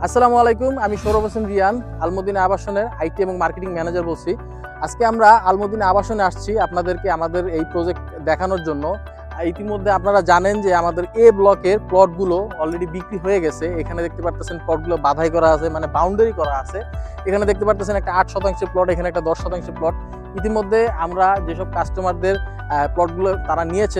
আসসালামু আলাইকুম, আমি সৌরভ হোসেন রিয়ান, আলমদিনা আবাসনের আইটি এবং মার্কেটিং ম্যানেজার বলছি। আজকে আমরা আলমদিনা আবাসনে আসছি আপনাদেরকে আমাদের এই প্রজেক্ট দেখানোর জন্য। ইতিমধ্যে আপনারা জানেন যে আমাদের এ ব্লকের প্লটগুলো অলরেডি বিক্রি হয়ে গেছে। এখানে দেখতে পারতেছেন প্লটগুলো বাধাই করা আছে, মানে বাউন্ডারি করা আছে। এখানে দেখতে পারতেছেন একটা 8% প্লট, এখানে একটা 10% প্লট। ইতিমধ্যে আমরা যেসব কাস্টমারদের প্লটগুলো তারা নিয়েছে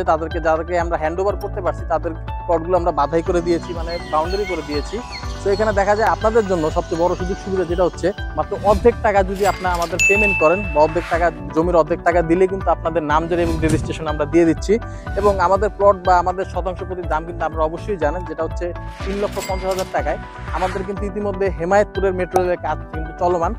যাদেরকে আমরা হ্যান্ড ওভার করতে পারছি, তাদের প্লটগুলো আমরা বাধাই করে দিয়েছি, মানে বাউন্ডারি করে দিয়েছি। তো এখানে দেখা যায় আপনাদের জন্য সবচেয়ে বড় সুযোগ সুবিধা যেটা হচ্ছে, মাত্র অর্ধেক টাকা যদি আপনারা আমাদের পেমেন্ট করেন বা অর্ধেক টাকা জমির অর্ধেক টাকা দিলে কিন্তু আপনাদের নামজারি এবং রেজিস্ট্রেশন আমরা দিয়ে দিচ্ছি। এবং আমাদের প্লট বা আমাদের শতাংশ প্রতি দাম কিন্তু আপনারা অবশ্যই জানেন, যেটা হচ্ছে 3,50,000 টাকায়। আমাদের কিন্তু ইতিমধ্যে হেমায়েতপুরের মেট্রো রেলের কাজ কিন্তু চলমান।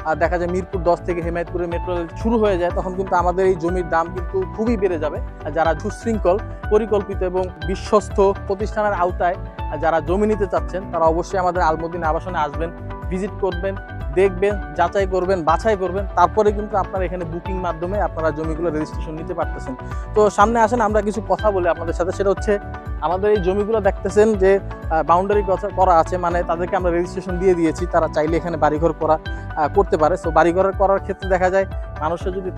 আর দেখা যায় মিরপুর 10 থেকে হেমায়েতপুরের মেট্রো রেল শুরু হয়ে যায়, তখন কিন্তু আমাদের এই জমির দাম কিন্তু খুবই বেড়ে যাবে। যারা সুশৃঙ্খল, পরিকল্পিত এবং বিশ্বস্ত প্রতিষ্ঠানের আওতায় যারা জমি নিতে চাচ্ছেন, তারা অবশ্যই আমাদের আলমদিনা আবাসনে আসবেন, ভিজিট করবেন, দেখবেন, যাচাই করবেন, বাছাই করবেন, তারপরে কিন্তু আপনারা এখানে বুকিং মাধ্যমে আপনারা জমিগুলো রেজিস্ট্রেশন নিতে পারতেছেন। তো সামনে আসেন আমরা কিছু কথা বলি আপনাদের সাথে। সেটা হচ্ছে আমাদের এই জমিগুলো দেখতেছেন যে বাউন্ডারি করা আছে, মানে তাদেরকে আমরা রেজিস্ট্রেশন দিয়ে দিয়েছি। তারা চাইলে এখানে বাড়িঘর করতে পারে। সো বাড়িঘর করার ক্ষেত্রে দেখা যায় মানুষের যদি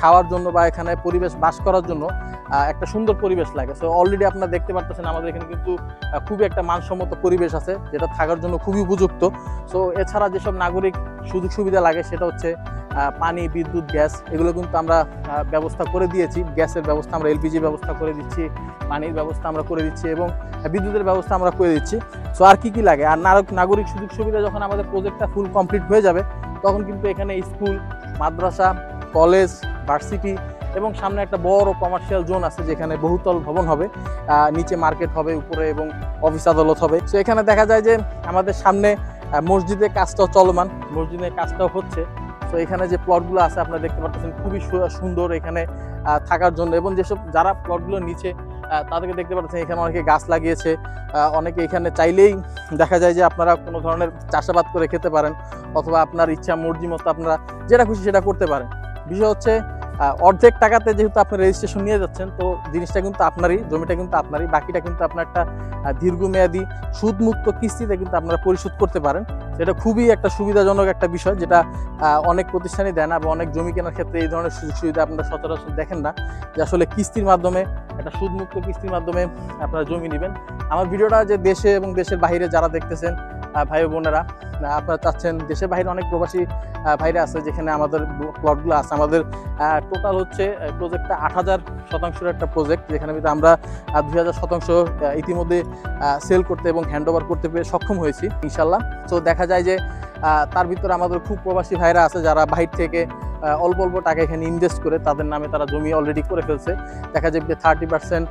খাওয়ার জন্য বা এখানে পরিবেশ বাস করার জন্য একটা সুন্দর পরিবেশ লাগে। সো অলরেডি আপনারা দেখতে পারতেছেন আমাদের এখানে কিন্তু খুবই একটা মানসম্মত পরিবেশ আছে, যেটা থাকার জন্য খুবই উপযুক্ত। সো এছাড়া যেসব নাগরিক সুযোগ সুবিধা লাগে, সেটা হচ্ছে পানি, বিদ্যুৎ, গ্যাস, এগুলো কিন্তু আমরা ব্যবস্থা করে দিয়েছি। গ্যাসের ব্যবস্থা আমরা এলপিজি ব্যবস্থা করে দিচ্ছি, পানির ব্যবস্থা আমরা করে দিচ্ছি এবং বিদ্যুতের ব্যবস্থা আমরা করে দিচ্ছি। সো আর কি লাগে, আর নাগরিক সুযোগ সুবিধা যখন আমাদের প্রজেক্টটা ফুল কমপ্লিট হয়ে যাবে, তখন কিন্তু এখানে স্কুল, মাদ্রাসা, কলেজ, ভার্সিটি এবং সামনে একটা বড় কমার্শিয়াল জোন আছে, যেখানে বহুতল ভবন হবে, নিচে মার্কেট হবে, উপরে এবং অফিস আদালত হবে। তো এখানে দেখা যায় যে আমাদের সামনে মসজিদের কাজটাও চলমান, মসজিদের কাজটাও হচ্ছে। তো এখানে যে প্লটগুলো আছে আপনারা দেখতে পাচ্ছেন, খুবই সুন্দর এখানে থাকার জন্য। এবং যারা প্লটগুলো নিচে তাদেরকে দেখতে পাচ্ছেন, এখানে অনেকে গাছ লাগিয়েছে। অনেকে এখানে চাইলেই দেখা যায় যে আপনারা কোনো ধরনের চাষাবাদ করে খেতে পারেন, অথবা আপনার ইচ্ছা মর্জি মতো আপনারা যেটা খুশি সেটা করতে পারেন। বিষয় হচ্ছে অর্ধেক টাকাতে যেহেতু আপনি রেজিস্ট্রেশন নিয়ে যাচ্ছেন, তো জিনিসটা কিন্তু আপনারই, জমিটা কিন্তু আপনারই, বাকিটা কিন্তু আপনার একটা দীর্ঘমেয়াদী সুদমুক্ত কিস্তিতে কিন্তু আপনারা পরিশোধ করতে পারেন। এটা খুবই একটা সুবিধাজনক একটা বিষয়, যেটা অনেক প্রতিষ্ঠানই দেয় না, বা অনেক জমি কেনার ক্ষেত্রে এই ধরনের সুযোগ সুবিধা আপনারা সচরাচর দেখেন না, যে আসলে কিস্তির মাধ্যমে, একটা সুদমুক্ত কিস্তির মাধ্যমে আপনারা জমি নেবেন। আমার ভিডিওটা যে দেশে এবং দেশের বাইরে যারা দেখতেছেন ভাই বোনেরা, আপনারা চাচ্ছেন, দেশের বাইরে অনেক প্রবাসী ভাইরা আছে যেখানে আমাদের প্লটগুলো আছে। আমাদের টোটাল হচ্ছে প্রজেক্টটা 8,000 একটা প্রজেক্ট, যেখানে আমরা 2,000 ইতিমধ্যে সেল করতে এবং হ্যান্ড ওভার করতে পেরে সক্ষম হয়েছি ইনশাল্লাহ। তো দেখা যায় যে তার ভিতরে আমাদের খুব প্রবাসী ভাইরা আছে, যারা বাইরে থেকে অল্প অল্প টাকা এখানে ইনভেস্ট করে তাদের নামে তারা জমি অলরেডি করে ফেলছে। দেখা যায় যে 30%,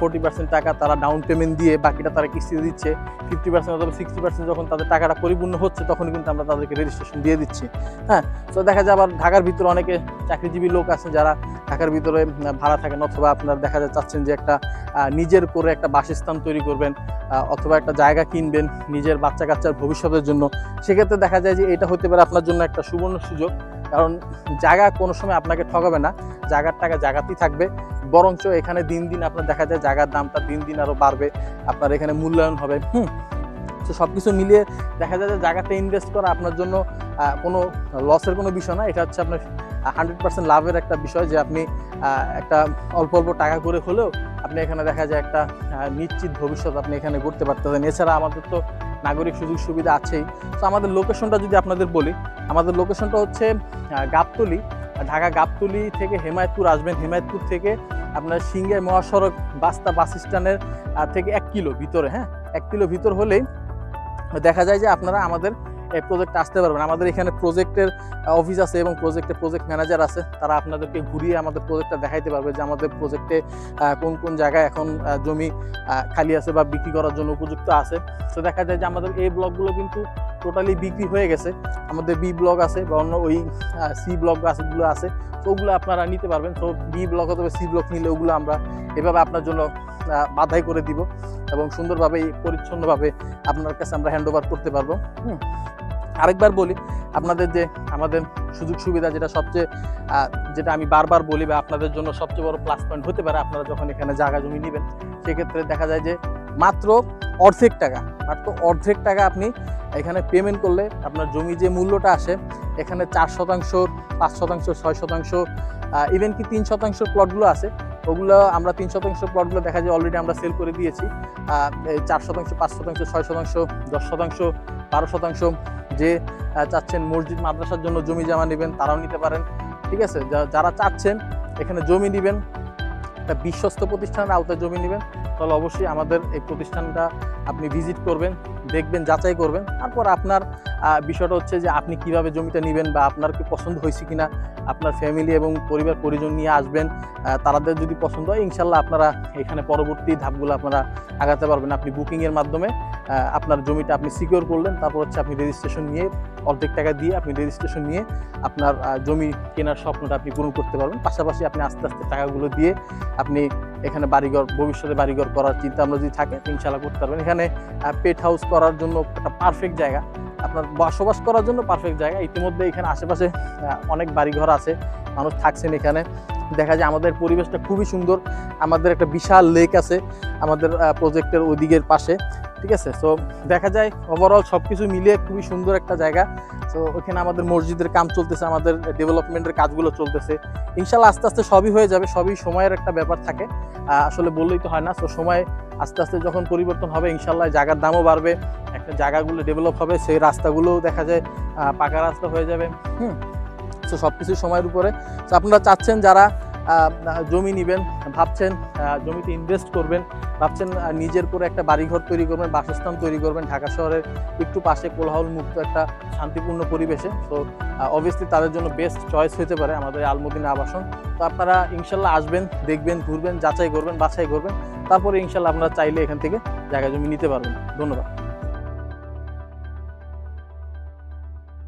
40% টাকা তারা ডাউন পেমেন্ট দিয়ে বাকিটা তারা কিস্তিতে দিচ্ছে। 50% অথবা 60% যখন তাদের টাকাটা পরিপূর্ণ হচ্ছে, তখন কিন্তু আমরা তাদেরকে রেজিস্ট্রেশন দিয়ে দিচ্ছি। হ্যাঁ, তো দেখা যায় আবার ঢাকার ভিতরে অনেকে চাকরিজীবী লোক আছে, যারা ঢাকার ভিতরে ভাড়া থাকেন, অথবা আপনারা দেখা যায় চাচ্ছেন যে একটা নিজের করে একটা বাসস্থান তৈরি করবেন, অথবা একটা জায়গা কিনবেন নিজের বাচ্চা কাচ্চার ভবিষ্যতের জন্য। সেক্ষেত্রে দেখা যায় যে এটা হতে পারে আপনার জন্য একটা সুবর্ণ সুযোগ, কারণ জায়গা কোনো সময় আপনাকে ঠকাবে না, জায়গার টাকা জায়গাতেই থাকবে। বরঞ্চ এখানে দিন দিন আপনার দেখা যায় জায়গার দামটা দিন দিন আরও বাড়বে, আপনার এখানে মূল্যায়ন হবে। তো সব কিছু মিলিয়ে দেখা যায় যে জায়গাতে ইনভেস্ট করা আপনার জন্য কোনো লসের কোনো বিষয় না। এটা হচ্ছে আপনার 100% লাভের একটা বিষয়, যে আপনি একটা অল্প অল্প টাকা করে হলেও আপনি এখানে দেখা যায় একটা নিশ্চিত ভবিষ্যৎ আপনি এখানে করতে পারতেছেন। এছাড়া আমাদের তো নাগরিক সুযোগ সুবিধা আছেই। তো আমাদের লোকেশনটা যদি আপনাদের বলি, আমাদের লোকেশনটা হচ্ছে গাবতলী, ঢাকা গাবতলী থেকে হেমায়েতপুর আসবেন। হেমায়েতপুর থেকে আপনার সিংগাই মহাসড়ক বাস্তা বাস স্ট্যান্ডের থেকে 1 কিলো ভিতরে, 1 কিলো ভিতর হলেই দেখা যায় যে আপনারা আমাদের এই প্রজেক্টে আসতে পারবেন। আমাদের এখানে প্রজেক্টের অফিস আছে এবং প্রজেক্ট ম্যানেজার আছে, তারা আপনাদেরকে ঘুরিয়ে আমাদের প্রজেক্টটা দেখাইতে পারবে যে আমাদের প্রজেক্টে কোন কোন জায়গায় এখন জমি খালি আছে বা বিক্রি করার জন্য উপযুক্ত আছে। তো দেখা যায় যে আমাদের এই ব্লকগুলো কিন্তু টোটালি বিক্রি হয়ে গেছে। আমাদের বি ব্লক আছে বা অন্য ওই সি ব্লক গাছগুলো আছে, তো ওগুলো আপনারা নিতে পারবেন। তো বি ব্লক অথবা সি ব্লক নিলে ওগুলো আমরা এভাবে আপনার জন্য বাধাই করে দিব এবং সুন্দরভাবে পরিচ্ছন্নভাবে আপনার কাছে আমরা হ্যান্ড ওভার করতে পারবো। আরেকবার বলি, আপনাদের যে আমাদের সুযোগ সুবিধা যেটা আমি বারবার বলি বা আপনাদের জন্য সবচেয়ে বড় প্লাস পয়েন্ট হতে পারে, আপনারা যখন এখানে জায়গা জমি নেবেন, সেক্ষেত্রে দেখা যায় যে মাত্র অর্ধেক টাকা, মাত্র অর্ধেক টাকা আপনি এখানে পেমেন্ট করলে আপনার জমি যে মূল্যটা আসে এখানে 4%, 5%, 6%, ইভেন কি 3% প্লটগুলো আছে, ওগুলো আমরা 3% প্লটগুলো দেখা যায় অলরেডি আমরা সেল করে দিয়েছি। 4%, 5%, 6%, 10%, 12%, যে চাচ্ছেন মসজিদ মাদ্রাসার জন্য জমি জমা নেবেন তারাও নিতে পারেন। ঠিক আছে, যারা চাচ্ছেন এখানে জমি নেবেন, একটা বিশ্বস্ত প্রতিষ্ঠানের আওতায় জমি নেবেন, তাহলে অবশ্যই আমাদের এই প্রতিষ্ঠানটা আপনি ভিজিট করবেন, দেখবেন, যাচাই করবেন। তারপর আপনার বিষয়টা হচ্ছে যে আপনি কিভাবে জমিটা নেবেন বা আপনার কি পছন্দ হয়েছে কিনা, আপনার ফ্যামিলি এবং পরিবার পরিজন নিয়ে আসবেন। তাদের যদি পছন্দ হয় ইনশাল্লাহ আপনারা এখানে পরবর্তী ধাপগুলো আপনারা আগাতে পারবেন। আপনি বুকিংয়ের মাধ্যমে আপনার জমিটা আপনি সিকিউর করলেন, তারপর হচ্ছে আপনি রেজিস্ট্রেশন নিয়ে অর্ধেক টাকা দিয়ে আপনি রেজিস্ট্রেশন নিয়ে আপনার জমি কেনার স্বপ্নটা আপনি পূরণ করতে পারবেন। পাশাপাশি আপনি আস্তে আস্তে টাকাগুলো দিয়ে আপনি এখানে বাড়িঘর, ভবিষ্যতে বাড়িঘর করার চিন্তা আমরা যদি থাকে ইনশাল্লাহ করতে পারবেন। এখানে পেট হাউস করার জন্য একটা পারফেক্ট জায়গা, আপনার বসবাস করার জন্য পারফেক্ট জায়গা। ইতিমধ্যে এখানে আশেপাশে অনেক বাড়িঘর আছে, মানুষ থাকছেন এখানে। দেখা যায় আমাদের পরিবেশটা খুবই সুন্দর, আমাদের একটা বিশাল লেক আছে আমাদের প্রজেক্টের ওদিকের পাশে। ঠিক আছে, সো দেখা যায় ওভারঅল সব কিছু মিলিয়ে খুবই সুন্দর একটা জায়গা। তো ওখানে আমাদের মসজিদের কাম চলতেছে, আমাদের ডেভেলপমেন্টের কাজগুলো চলতেছে। ইনশাল্লাহ আস্তে আস্তে সবই হয়ে যাবে, সবই সময়ের একটা ব্যাপার থাকে, আসলে বললেই তো হয় না। তো সময় আস্তে আস্তে যখন পরিবর্তন হবে ইনশাল্লাহ জায়গার দামও বাড়বে, একটা জায়গাগুলো ডেভেলপ হবে, সেই রাস্তাগুলোও দেখা যায় পাকা রাস্তা হয়ে যাবে। তো সব কিছু সময়ের উপরে। তো আপনারা চাচ্ছেন যারা জমি নেবেন, ভাবছেন জমিতে ইনভেস্ট করবেন, ভাবছেন নিজের করে একটা বাড়িঘর তৈরি করবেন, বাসস্থান তৈরি করবেন ঢাকা শহরের একটু পাশে কোলাহল মুক্ত একটা শান্তিপূর্ণ পরিবেশে, তো অবভিয়াসলি তাদের জন্য বেস্ট চয়েস হতে পারে আমাদের আলমদিনা আবাসন। তো আপনারা ইনশাল্লাহ আসবেন, দেখবেন, ঘুরবেন, যাচাই করবেন, বাছাই করবেন, তারপরে ইনশাল্লাহ আপনারা চাইলে এখান থেকে জায়গা জমি নিতে পারবেন। ধন্যবাদ।